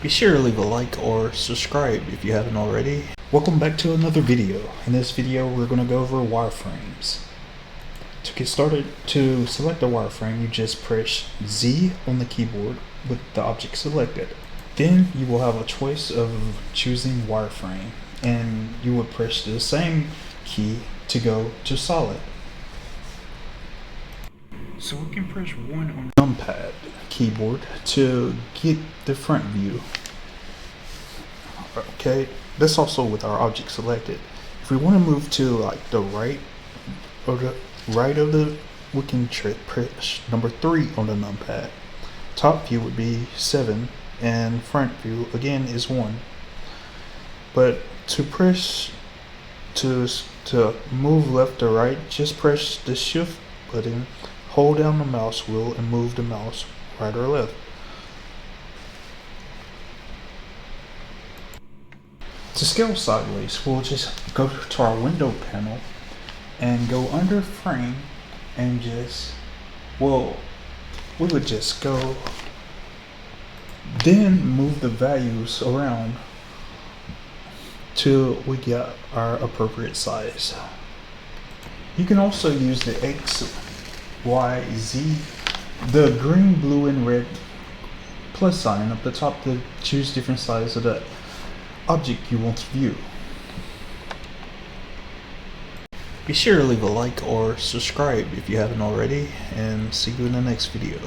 Be sure to leave a like or subscribe if you haven't already. Welcome back to another video. In this video we're going to go over wireframes. To get started, to select a wireframe, you just press Z on the keyboard with the object selected. Then you will have a choice of choosing wireframe, and you would press the same key to go to solid. So we can press 1 on the numpad keyboard to get the front view. Okay, that's also with our object selected. If we want to move to like the right or the right of the, we can press number 3 on the numpad. Top view would be 7 and front view again is 1. But to press to move left or right, just press the shift button, hold down the mouse wheel and move the mouse right or left. To scale sideways, we'll just go to our window panel and go under frame and we would just go, then move the values around till we get our appropriate size. You can also use the X, Y, Z, the green, blue, and red plus sign up the top to choose different sizes of the object you want to view. Be sure to leave a like or subscribe if you haven't already, and see you in the next video.